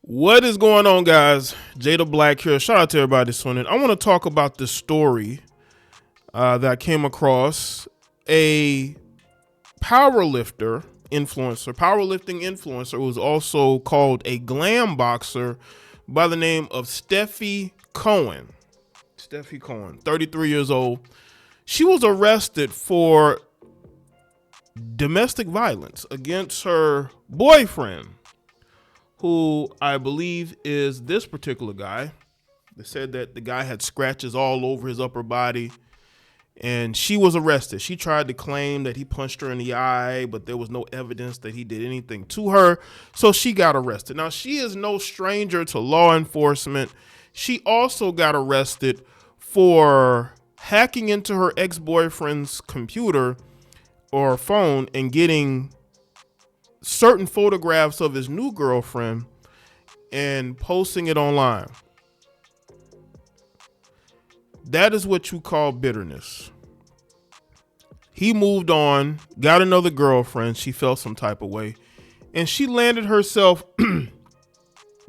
What is going on, guys? Jada Black here. Shout out to everybody this morning. I want to talk about this story that I came across. A powerlifting influencer who's also called a glam boxer by the name of Stephie Cohen. Stephie Cohen, 33 years old. She was arrested for domestic violence against her boyfriend, who I believe is this particular guy. They said that the guy had scratches all over his upper body, and she was arrested. She tried to claim that he punched her in the eye, but there was no evidence that he did anything to her, so she got arrested. Now, she is no stranger to law enforcement. She also got arrested for hacking into her ex-boyfriend's computer or phone and getting certain photographs of his new girlfriend and posting it online. That is what you call bitterness. He moved on, got another girlfriend. She felt some type of way, and she landed herself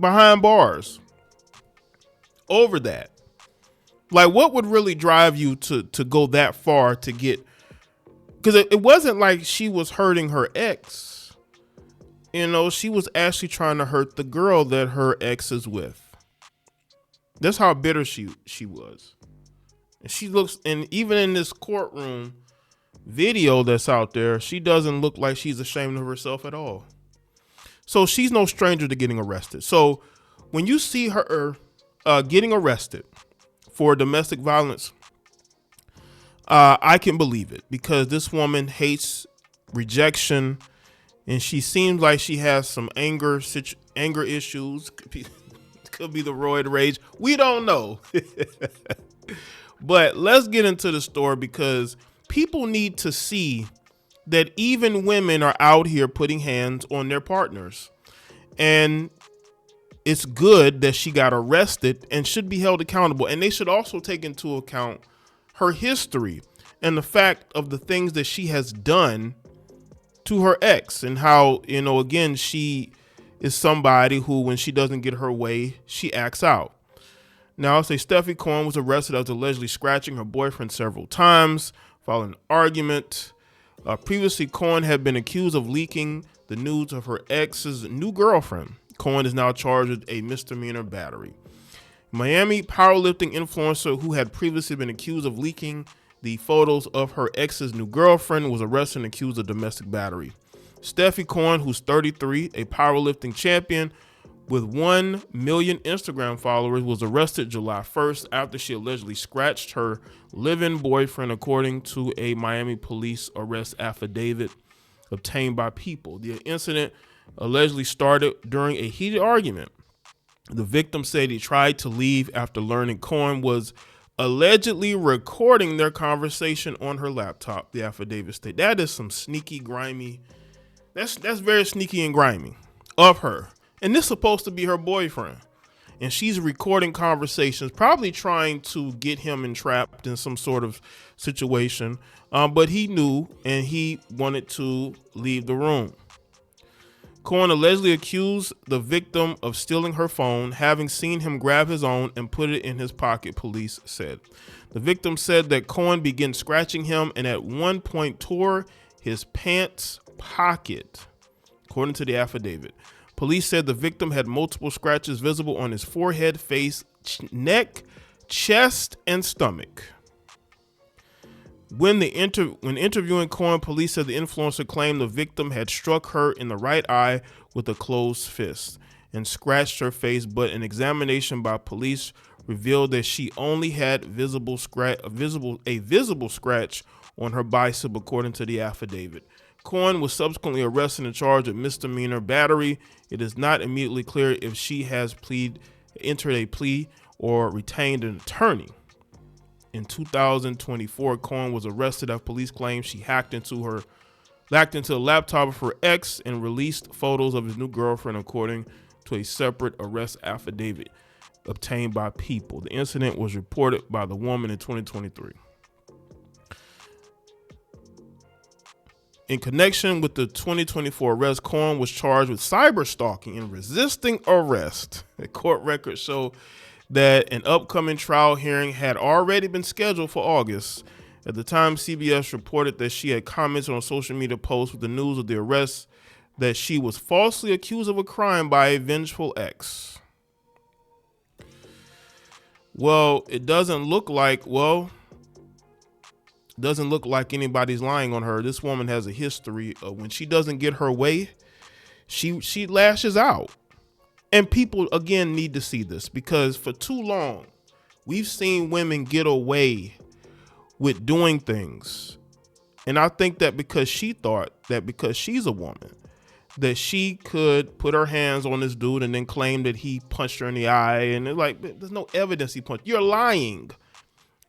behind bars over that. Like, what would really drive you to go that far to get, because it wasn't like she was hurting her ex. You know, she was actually trying to hurt the girl that her ex is with. That's how bitter she was. And she looks, and even in this courtroom video that's out there, she doesn't look like she's ashamed of herself at all. So she's no stranger to getting arrested. So when you see her getting arrested for domestic violence, I can believe it, because this woman hates rejection. And she seems like she has some anger issues. Could be the roid rage. We don't know. But let's get into the story, because people need to see that even women are out here putting hands on their partners. And it's good that she got arrested and should be held accountable. And they should also take into account her history and the fact of the things that she has done to her ex, and how, you know, again, she is somebody who, when she doesn't get her way, she acts out. Now, I'll say Stephie Cohen was arrested after allegedly scratching her boyfriend several times following an argument. Previously, Cohen had been accused of leaking the nudes of her ex's new girlfriend. Cohen is now charged with a misdemeanor battery. Miami powerlifting influencer who had previously been accused of leaking the photos of her ex's new girlfriend was arrested and accused of domestic battery. Stephie Cohen, who's 33, a powerlifting champion with 1 million Instagram followers, was arrested July 1st after she allegedly scratched her live-in boyfriend, according to a Miami police arrest affidavit obtained by People. The incident allegedly started during a heated argument. The victim said he tried to leave after learning Cohen was allegedly recording their conversation on her laptop, the affidavit stated. That is some sneaky, grimy. That's very sneaky and grimy of her. And this is supposed to be her boyfriend. And she's recording conversations, probably trying to get him entrapped in some sort of situation. But he knew, and he wanted to leave the room. Cohen allegedly accused the victim of stealing her phone, having seen him grab his own and put it in his pocket, police said. The victim said that Cohen began scratching him and at one point tore his pants pocket, according to the affidavit. Police said the victim had multiple scratches visible on his forehead, face, neck, chest, and stomach. When interviewing Cohen, police said the influencer claimed the victim had struck her in the right eye with a closed fist and scratched her face, but an examination by police revealed that she only had a visible scratch on her bicep, according to the affidavit. Cohen was subsequently arrested and charged with misdemeanor battery. It is not immediately clear if she has entered a plea or retained an attorney. In 2024, Cohen was arrested after police claimed she hacked into the laptop of her ex and released photos of his new girlfriend, according to a separate arrest affidavit obtained by People. The incident was reported by the woman in 2023. In connection with the 2024 arrest, Cohen was charged with cyber stalking and resisting arrest. The court records show that an upcoming trial hearing had already been scheduled for August. At the time, CBS reported that she had commented on a social media post with the news of the arrest that she was falsely accused of a crime by a vengeful ex. Well, it doesn't look like anybody's lying on her. This woman has a history of when she doesn't get her way, she lashes out. And people, again, need to see this, because for too long, we've seen women get away with doing things. And I think that because she thought that because she's a woman, that she could put her hands on this dude and then claim that he punched her in the eye. And it's like, there's no evidence he punched. You're lying.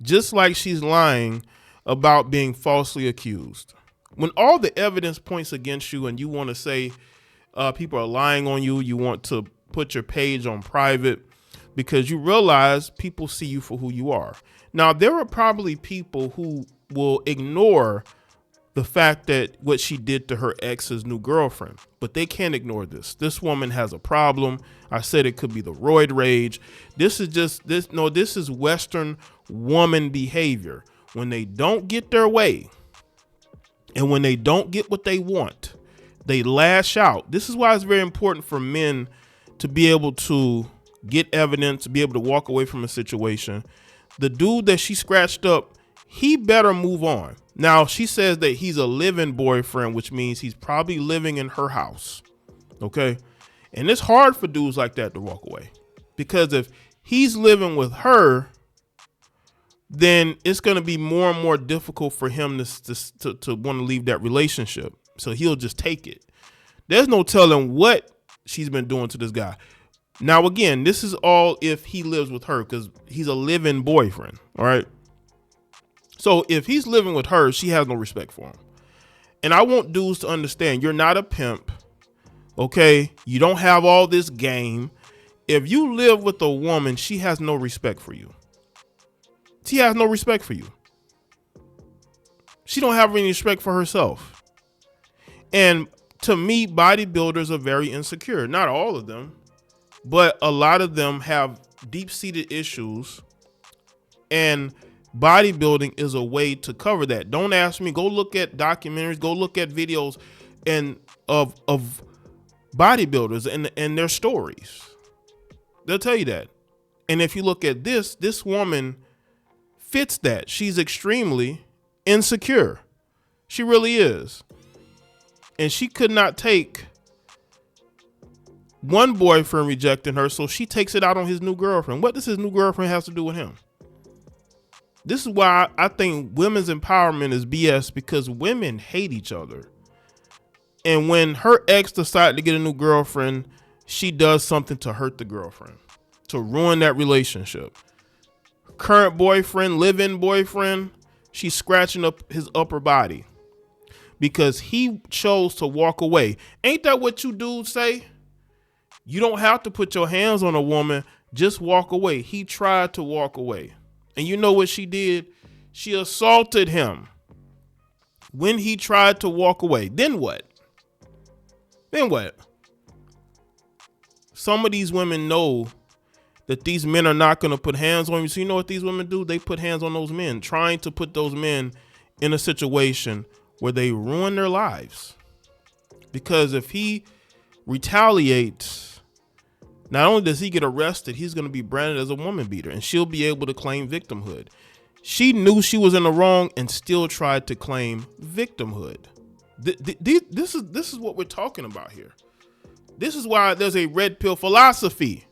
Just like she's lying about being falsely accused. When all the evidence points against you and you want to say people are lying on you, you want to put your page on private because you realize people see you for who you are. Now, there are probably people who will ignore the fact that what she did to her ex's new girlfriend, but they can't ignore this. This woman has a problem. I said it could be the roid rage. This is Western woman behavior. When they don't get their way and when they don't get what they want, they lash out. This is why it's very important for men to be able to get evidence, to be able to walk away from a situation. The dude that she scratched up, he better move on. Now, she says that he's a live-in boyfriend, which means he's probably living in her house. Okay. And it's hard for dudes like that to walk away, because if he's living with her, then it's going to be more and more difficult for him to want to leave that relationship. So he'll just take it. There's no telling what she's been doing to this guy. Now, again, this is all if he lives with her, because he's a live-in boyfriend. All right. So if he's living with her, she has no respect for him. And I want dudes to understand, you're not a pimp. Okay. You don't have all this game. If you live with a woman, she has no respect for you. She has no respect for you. She don't have any respect for herself. And to me, bodybuilders are very insecure. Not all of them, but a lot of them have deep-seated issues, and bodybuilding is a way to cover that. Don't ask me. Go look at documentaries. Go look at videos of bodybuilders and their stories. They'll tell you that. And if you look at this woman fits that. She's extremely insecure. She really is. And she could not take one boyfriend rejecting her, so she takes it out on his new girlfriend. What does his new girlfriend have to do with him? This is why I think women's empowerment is BS, because women hate each other. And when her ex decided to get a new girlfriend, she does something to hurt the girlfriend, to ruin that relationship. Current boyfriend, live-in boyfriend, she's scratching up his upper body because he chose to walk away. Ain't that what you dudes say? You don't have to put your hands on a woman, just walk away. He tried to walk away. And you know what she did? She assaulted him when he tried to walk away. Then what? Then what? Some of these women know that these men are not going to put hands on you. So you know what these women do? They put hands on those men, trying to put those men in a situation where they ruin their lives. Because if he retaliates, not only does he get arrested, he's going to be branded as a woman beater, and she'll be able to claim victimhood. She knew she was in the wrong and still tried to claim victimhood. This is what we're talking about here. This is why there's a red pill philosophy.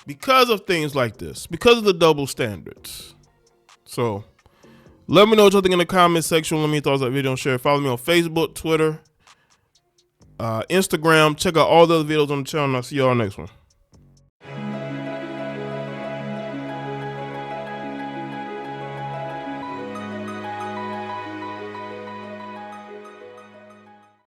Because of things like this, because of the double standards. So let me know what you think in the comment section. Let me know your thoughts on that video and share. Follow me on Facebook, Twitter, Instagram. Check out all the other videos on the channel, and I'll see y'all next one.